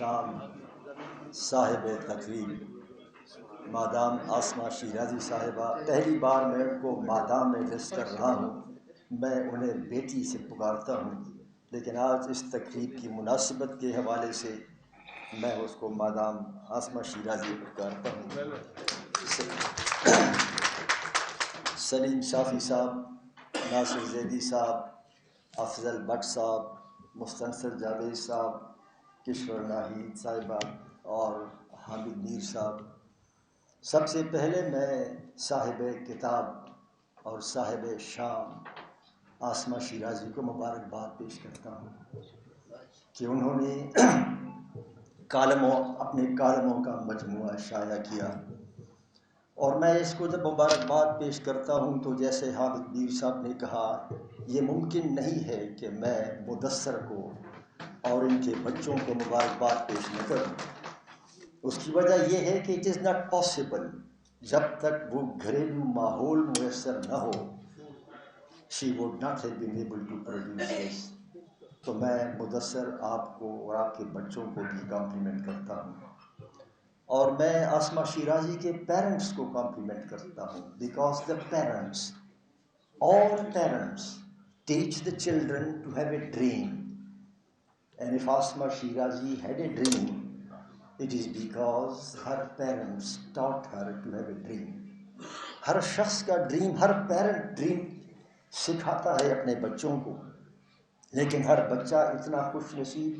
شام صاحب تقریب مادام آسمہ شیرازی صاحبہ، پہلی بار میں ان کو مادام میں ایڈریس کر رہا ہوں. میں انہیں بیٹی سے پکارتا ہوں، لیکن آج اس تقریب کی مناسبت کے حوالے سے میں اس کو مادام آسمہ شیرازی پکارتا ہوں. سلیم صافی صاحب، ناصر زیدی صاحب، افضل بٹ صاحب، مستنصر جاوید صاحب، کشور ناہید صاحبہ اور حامد میر صاحب، سب سے پہلے میں صاحب کتاب اور صاحب شام آسمہ شیرازی کو مبارکباد پیش کرتا ہوں کہ انہوں نے اپنے کالموں کا مجموعہ شائع کیا. اور میں اس کو جب مبارکباد پیش کرتا ہوں تو جیسے حامد میر صاحب نے کہا، یہ ممکن نہیں ہے کہ میں مدثر کو اور ان کے بچوں کو مبارکباد پیش نہ کروں. اس کی وجہ یہ ہے کہ اٹ از ناٹ پاسبل، جب تک وہ گھریلو ماحول میسر نہ ہو she would not have been able to produce this. تو میں مدثر آپ کو اور آپ کے بچوں کو بھی کمپلیمنٹ کرتا ہوں، اور میں آسمہ شیرازی کے پیرنٹس کو کمپلیمنٹ کرتا ہوں، because the parents, all parents teach the children to have a dream. And if Asma Shirazi had a dream, it is because her parents taught her to have a dream. ہر شخص کا dream, ہر parent dream سکھاتا ہے اپنے بچوں کو، لیکن ہر بچہ اتنا خوش نصیب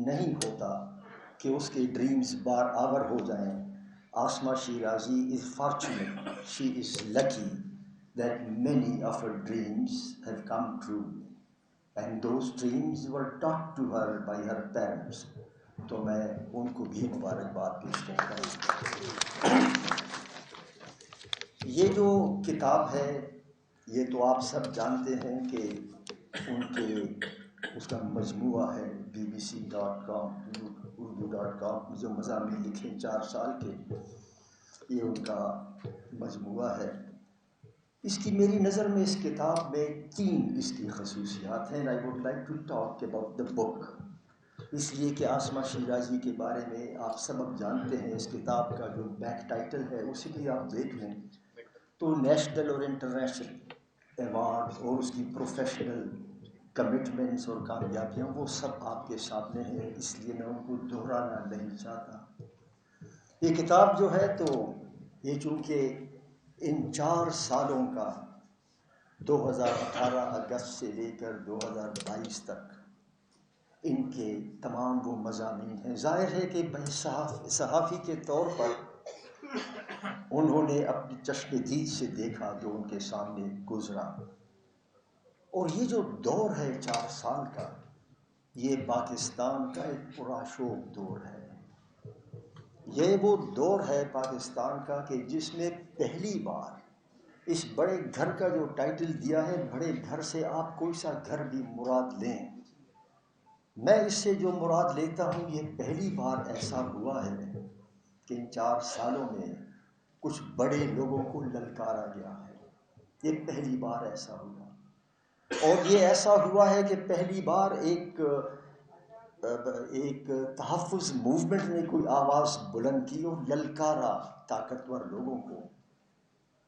نہیں ہوتا کہ اس کے ڈریمز بار آور ہو جائیں. Asma Shirazi is fortunate, she is lucky that many of her dreams have come true, and those dreams were taught to her by her parents. تو میں ان کو بھی مبارکباد پیش کرتا ہوں. یہ جو کتاب ہے یہ تو آپ سب جانتے ہیں کہ ان کے اس کا مجموعہ ہے bbc.com urdu.com، جو مضامین لکھے 4 سال کے، یہ ان کا مجموعہ ہے. اس کی میری نظر میں اس کتاب میں 3 اس کی خصوصیات ہیں. I would like to talk about the book، اس لیے کہ آسمہ شیرازی کے بارے میں آپ سب اب جانتے ہیں. اس کتاب کا جو بیک ٹائٹل ہے اسے بھی آپ دیکھ لیں تو نیشنل اور انٹرنیشنل ایوارڈز اور اس کی پروفیشنل کمٹمنٹس اور کامیابیاں وہ سب آپ کے سامنے ہیں، اس لیے میں ان کو دہرانا نہیں چاہتا. یہ کتاب جو ہے تو یہ چونکہ ان 4 سالوں کا 2018 اگست سے لے کر 2022 تک ان کے تمام وہ مضامین ہیں. ظاہر ہے کہ صحافی کے طور پر انہوں نے اپنی چشم دید سے دیکھا جو ان کے سامنے گزرا، اور یہ جو دور ہے 4 سال کا، یہ پاکستان کا ایک پراشوب دور ہے. یہ وہ دور ہے پاکستان کا کہ جس میں پہلی بار اس بڑے گھر کا جو ٹائٹل دیا ہے، بڑے گھر سے آپ کوئی سا گھر بھی مراد لیں، میں اس سے جو مراد لیتا ہوں یہ پہلی بار ایسا ہوا ہے کہ ان 4 سالوں میں کچھ بڑے لوگوں کو للکارا گیا ہے. یہ پہلی بار ایسا ہوا، اور یہ ایسا ہوا ہے کہ پہلی بار ایک تحفظ موومنٹ نے کوئی آواز بلند کی اور للکارا طاقتور لوگوں کو.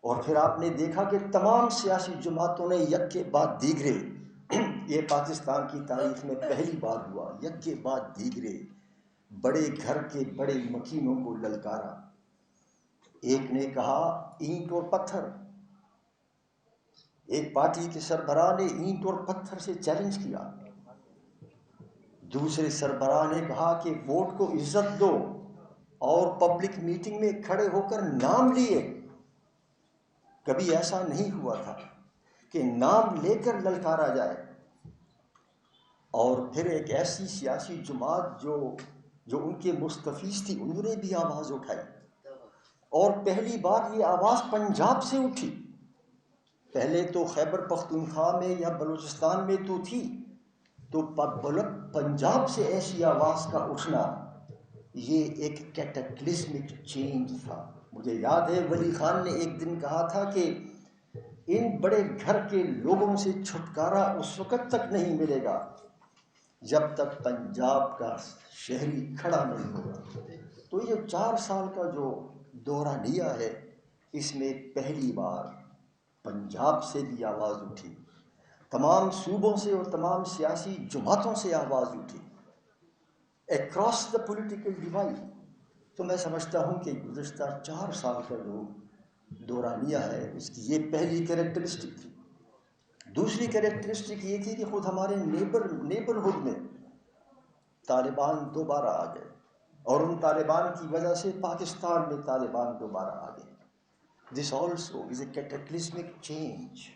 اور پھر آپ نے دیکھا کہ تمام سیاسی جماعتوں نے یک کے بعد دیگرے، یہ پاکستان کی تاریخ میں پہلی بار ہوا، یک کے بعد دیگرے بڑے گھر کے بڑے مکینوں کو للکارا. ایک نے کہا اینٹ اور پتھر، ایک پارٹی کے سربراہ نے اینٹ اور پتھر سے چیلنج کیا. دوسرے سربراہ نے کہا کہ ووٹ کو عزت دو، اور پبلک میٹنگ میں کھڑے ہو کر نام لیے. کبھی ایسا نہیں ہوا تھا کہ نام لے کر للکارا جائے. اور پھر ایک ایسی سیاسی جماعت جو ان کے مستفیض تھی، انہوں نے بھی آواز اٹھائی، اور پہلی بار یہ آواز پنجاب سے اٹھی. پہلے تو خیبر پختونخوا میں یا بلوچستان میں تو تھی، تو پنجاب سے ایسی آواز کا اٹھنا یہ ایک کیٹاکلزمک چینج تھا. مجھے یاد ہے ولی خان نے ایک دن کہا تھا کہ ان بڑے گھر کے لوگوں سے چھٹکارا اس وقت تک نہیں ملے گا جب تک پنجاب کا شہری کھڑا نہیں ہوگا۔ تو یہ 4 سال کا جو دورانیہ ہے، اس میں پہلی بار پنجاب سے بھی آواز اٹھی، تمام صوبوں سے اور تمام سیاسی جماعتوں سے آواز اٹھی، اکراس دا پولیٹیکل ڈیوائڈ۔ تو میں سمجھتا ہوں کہ گزشتہ 4 سال کا جو دورانیہ ہے، اس کی یہ پہلی کریکٹرسٹک تھی۔ دوسری کریکٹرسٹک یہ تھی کہ خود ہمارے نیبرہڈ میں طالبان دوبارہ آ گئے، اور ان طالبان کی وجہ سے پاکستان میں طالبان دوبارہ آ گئے۔ This also is a cataclysmic change.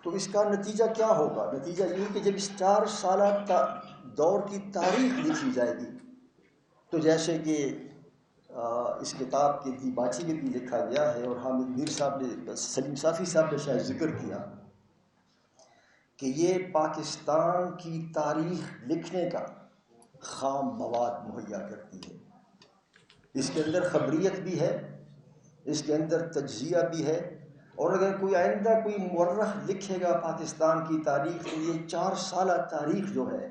تو اس کا نتیجہ کیا ہوگا؟ نتیجہ یہ کہ جب اس 4 سالہ دور کی تاریخ لکھی جائے گی، تو جیسے کہ اس کتاب کے دیباچی میں بھی لکھا گیا ہے، اور حامد میر صاحب نے، سلیم صافی صاحب نے شاید ذکر کیا کہ یہ پاکستان کی تاریخ لکھنے کا خام مواد مہیا کرتی ہے۔ اس کے اندر خبریت بھی ہے، اس کے اندر تجزیہ بھی ہے، اور اگر کوئی آئندہ کوئی مورخ لکھے گا پاکستان کی تاریخ، تو یہ 4 سالہ تاریخ جو ہے،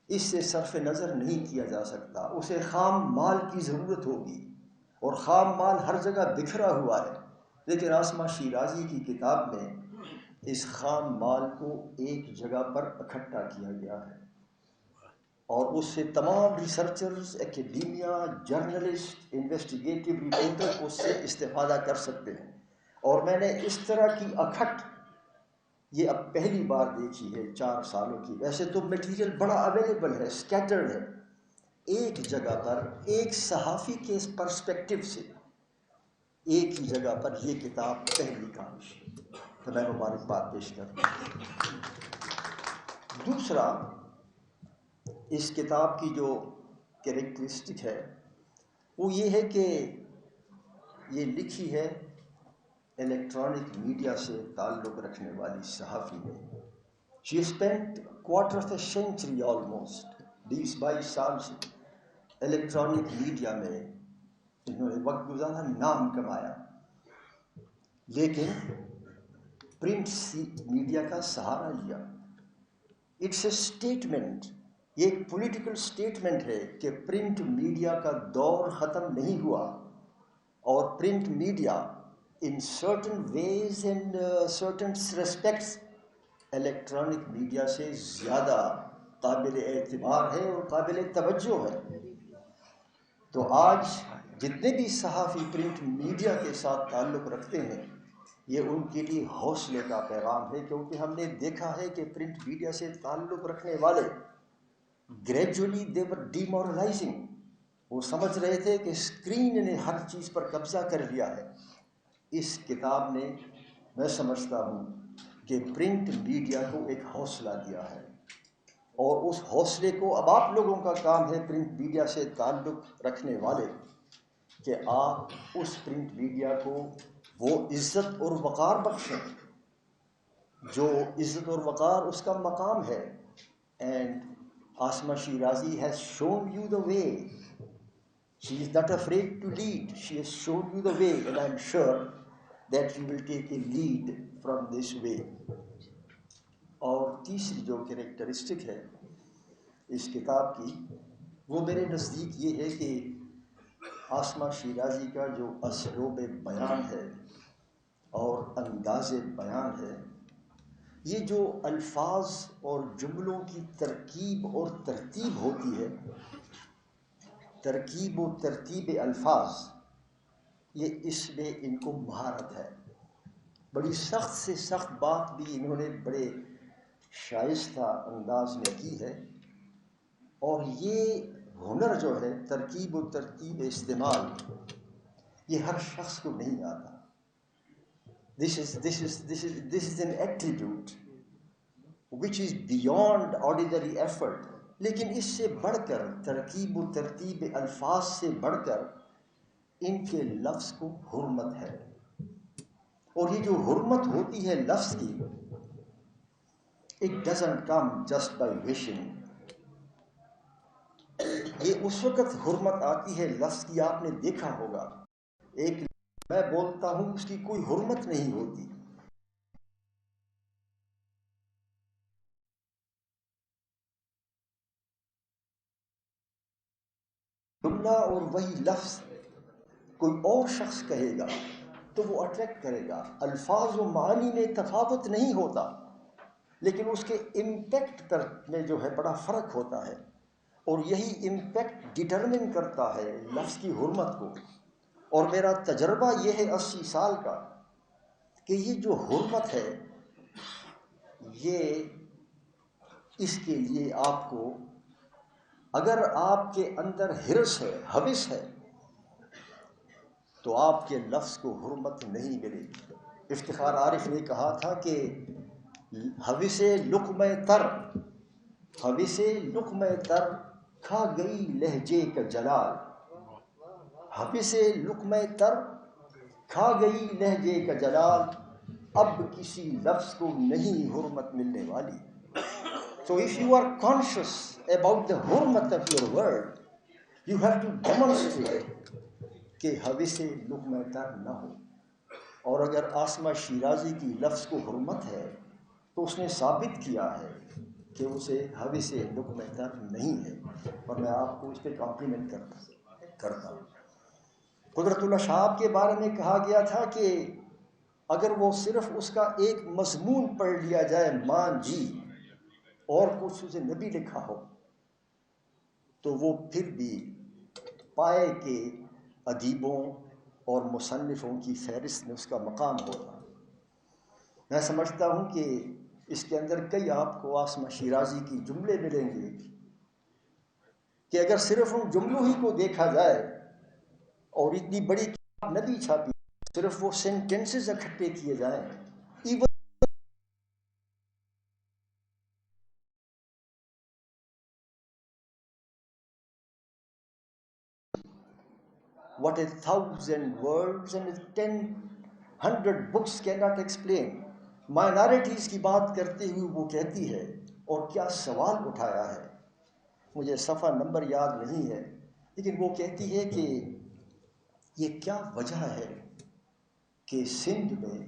اس سے صرف نظر نہیں کیا جا سکتا۔ اسے خام مال کی ضرورت ہوگی، اور خام مال ہر جگہ بکھرا ہوا ہے، لیکن عاصمہ شیرازی کی کتاب میں اس خام مال کو ایک جگہ پر اکٹھا کیا گیا ہے، اور اس سے تمام ریسرچرز، ایکیڈیمیا، جرنلسٹ، انویسٹیگیٹو رپورٹر اس سے استفادہ کر سکتے ہیں۔ اور میں نے اس طرح کی اکھٹ یہ اب پہلی بار دیکھی ہے 4 سالوں کی۔ ویسے تو میٹیریل بڑا اویلیبل ہے، اسکیٹرڈ ہے، ایک جگہ پر ایک صحافی کے پرسپیکٹو سے ایک ہی جگہ پر یہ کتاب پہلی کاش، تو میں مبارکباد پیش کرتا ہوں۔ دوسرا، اس کتاب کی جو کریکٹرسٹک ہے وہ یہ ہے کہ یہ لکھی ہے الیکٹرانک میڈیا سے تعلق رکھنے والی صحافی نے۔ She spent quarter of a century, almost 20-22 سال سے الیکٹرانک میڈیا میں انہوں نے وقت گزارا، نام کمایا، لیکن پرنٹ میڈیا کا سہارا لیا۔ اٹس اے اسٹیٹمنٹ، یہ ایک پولیٹیکل اسٹیٹمنٹ ہے کہ پرنٹ میڈیا کا دور ختم نہیں ہوا، اور print media in certain ways and certain respects electronic media سے زیادہ قابل اعتبار ہے اور قابل توجہ ہے۔ تو آج جتنے بھی صحافی پرنٹ میڈیا کے ساتھ تعلق رکھتے ہیں، یہ ان کے لیے حوصلے کا پیغام ہے، کیونکہ ہم نے دیکھا ہے کہ پرنٹ میڈیا سے تعلق رکھنے والے گریجولی they were demoralizing۔ وہ سمجھ رہے تھے کہ اسکرین نے ہر چیز پر قبضہ کر لیا ہے۔ اس کتاب نے، میں سمجھتا ہوں کہ پرنٹ میڈیا کو ایک حوصلہ دیا ہے، اور اس حوصلے کو اب آپ لوگوں کا کام ہے، پرنٹ میڈیا سے تعلق رکھنے والے، کہ آپ اس پرنٹ میڈیا کو وہ عزت اور وقار بخشیں جو عزت اور وقار اس کا مقام ہے۔ And Asma Shirazi has shown you the way. She is not afraid to lead. She has shown you the way, and I'm sure that you will take a lead from this way. اور تیسری جو کریکٹرسٹک ہے اس کتاب کی، وہ میرے نزدیک یہ ہے کہ عاصمہ شیرازی کا جو اسلوب بیان ہے اور انداز بیان ہے، یہ جو الفاظ اور جملوں کی ترکیب اور ترتیب ہوتی ہے، ترکیب و ترتیب الفاظ، یہ اس میں ان کو مہارت ہے۔ بڑی سخت سے سخت بات بھی انہوں نے بڑے شائستہ انداز میں کی ہے، اور یہ ہنر جو ہے ترکیب و ترتیب استعمال، یہ ہر شخص کو نہیں آتا۔ This is an attribute which is beyond ordinary effort۔ لیکن اس سے بڑھ کر، ترکیب و ترتیب الفاظ سے بڑھ کر، ان کے لفظ کو حرمت ہے، اور یہ جو حرمت ہوتی ہے لفظ کی، it doesn't come just by wishing۔ یہ اس وقت حرمت آتی ہے لفظ کی، آپ نے دیکھا ہوگا ایک میں بولتا ہوں اس کی کوئی حرمت نہیں ہوتی، جملہ اور وہی لفظ کوئی اور شخص کہے گا تو وہ اٹریکٹ کرے گا. الفاظ و معانی میں تفاوت نہیں ہوتا، لیکن اس کے امپیکٹ پر میں جو ہے بڑا فرق ہوتا ہے، اور یہی امپیکٹ ڈٹرمن کرتا ہے لفظ کی حرمت کو. اور میرا تجربہ یہ ہے 80 سال کا کہ یہ جو حرمت ہے، یہ اس کے لیے آپ کو، اگر آپ کے اندر حرص ہے، ہوس ہے، تو آپ کے لفظ کو حرمت نہیں ملے گی. افتخار عارف نے کہا تھا کہ ہوس لقمہ تر، ہوس لقمہ تر کھا گئی لہجے کا جلال. ہوس لقمہ تر کھا گئی لہجے کا جلال، اب کسی لفظ کو نہیں حرمت ملنے والی. So if you are conscious about the hurmat of your word, you have to demonstrate کہ ہوس لقمہ تر نہ ہو. اور اگر عاصمہ شیرازی کی لفظ کو حرمت ہے تو اس نے ثابت کیا ہے کہ اسے ہوس لقمہ تر نہیں ہے، اور میں آپ کو اس پہ کمپلیمنٹ کرتا ہوں. قدرت اللہ شہاب کے بارے میں کہا گیا تھا کہ اگر وہ صرف اس کا ایک مضمون پڑھ لیا جائے، مان جی، اور کچھ اسے نبی لکھا ہو، تو وہ پھر بھی پائے کہ ادیبوں اور مصنفوں کی فہرست میں اس کا مقام ہوتا. میں سمجھتا ہوں کہ اس کے اندر کئی آپ کو عاصمہ شیرازی کی جملے ملیں گے کہ اگر صرف ان جملوں ہی کو دیکھا جائے، اور اتنی بڑی کتاب نبی چھاپی، صرف وہ سینٹنسز اکٹھے کیے جائیں، even what 1,000 words and 100 books cannot explain. Minorities کی بات کرتے ہوئے وہ کہتی ہے، اور کیا سوال اٹھایا ہے، مجھے صفحہ نمبر یاد نہیں ہے، لیکن وہ کہتی ہے کہ یہ کیا وجہ ہے کہ سندھ میں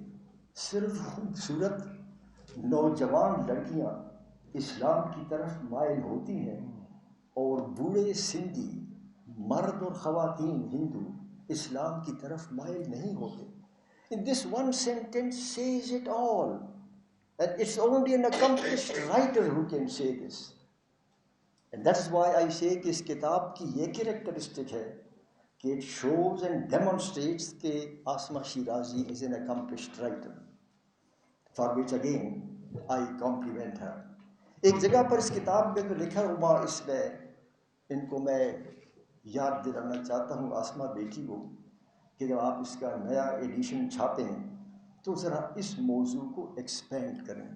صرف خوبصورت نوجوان لڑکیاں اسلام کی طرف مائل ہوتی ہیں، اور بوڑھے سندھی مرد اور خواتین ہندو اسلام کی طرف مائل نہیں ہوتے. In this one sentence says it all, and it's only an accomplished writer who can say this. And that's why I say کہ اس کتاب کی یہ کریکٹرسٹک ہے کہ it shows and demonstrates کہ Asma Shirazi is an accomplished writer, for which again I compliment her. ایک جگہ پر اس کتاب میں تو لکھا ہوا، اس میں ان کو میں یاد دلانا چاہتا ہوں عاصمہ بیٹی کو، کہ جب آپ اس کا نیا ایڈیشن چھاپیں تو ذرا اس موضوع کو ایکسپینڈ کریں.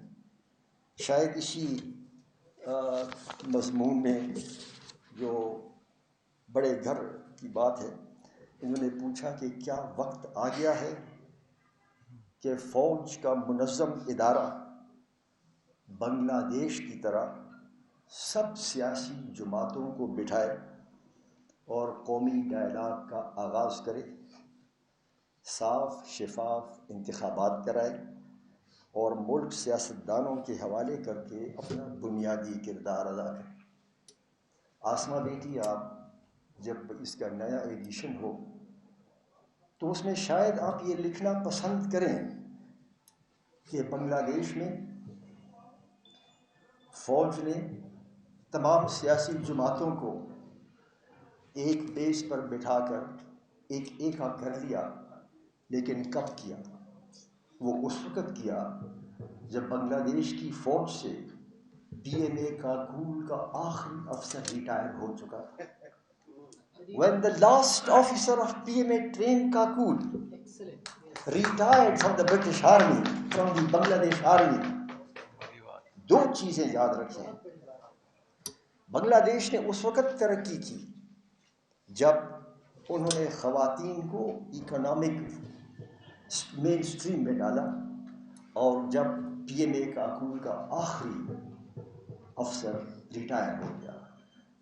شاید اسی مضمون میں جو بڑے گھر کی بات ہے، انہوں نے پوچھا کہ کیا وقت آ گیا ہے کہ فوج کا منظم ادارہ بنگلہ دیش کی طرح سب سیاسی جماعتوں کو بٹھائے اور قومی ڈائلاگ کا آغاز کرے، صاف شفاف انتخابات کرائے، اور ملک سیاستدانوں کے حوالے کر کے اپنا بنیادی کردار ادا کرے. عاصمہ بیٹی، آپ جب اس کا نیا ایڈیشن ہو تو اس میں شاید آپ یہ لکھنا پسند کریں کہ بنگلہ دیش میں فوج نے تمام سیاسی جماعتوں کو ایک بیس پر بٹھا کر ایک ایکا کر لیا، لیکن کب کیا؟ وہ اس وقت کیا جب بنگلہ دیش کی فوج سے پی ایم اے کاکول کا آخری افسر ریٹائر ہو چکا. When the last officer of PMA trained Kakul retired from the British Army, from the Bangladesh Army. دو چیزیں یاد رکھیں. بنگلہ دیش نے اس وقت ترقی کی جب انہوں نے خواتین کو اکنامک مین سٹریم میں ڈالا، اور جب پی ایم اے کاکول کا آخری افسر ریٹائر ہو گیا.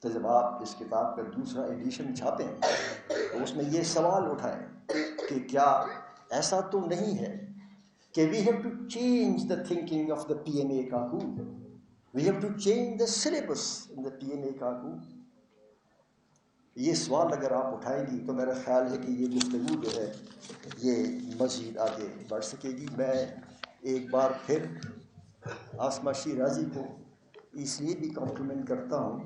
تو جب آپ اس کتاب کا دوسرا ایڈیشن چھاپیں تو اس میں یہ سوال اٹھائیں کہ کیا ایسا تو نہیں ہے کہ we have to change the thinking of the PMA Kakul. We have to change the syllabus in the PMA Kakul. یہ سوال اگر آپ اٹھائیں گی تو میرا خیال ہے کہ یہ گفتگو جو ہے یہ مزید آگے بڑھ سکے گی۔ میں ایک بار پھر آسمہ شیرازی کو اس لیے بھی کمپلیمنٹ کرتا ہوں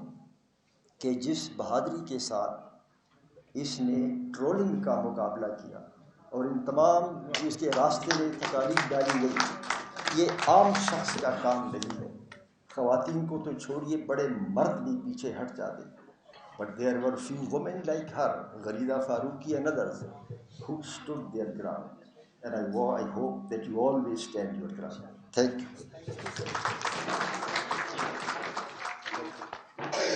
کہ جس بہادری کے ساتھ اس نے ٹرولنگ کا مقابلہ کیا اور ان تمام اس کے راستے میں تکالیف ڈالی گئی، یہ عام شخص کا کام نہیں ہے۔ خواتین کو تو چھوڑیے، بڑے مرد بھی پیچھے ہٹ جاتے، but there were few women like her, Gharida Farooqi and others, who stood their ground. And I hope that you always stand your ground. Thank you.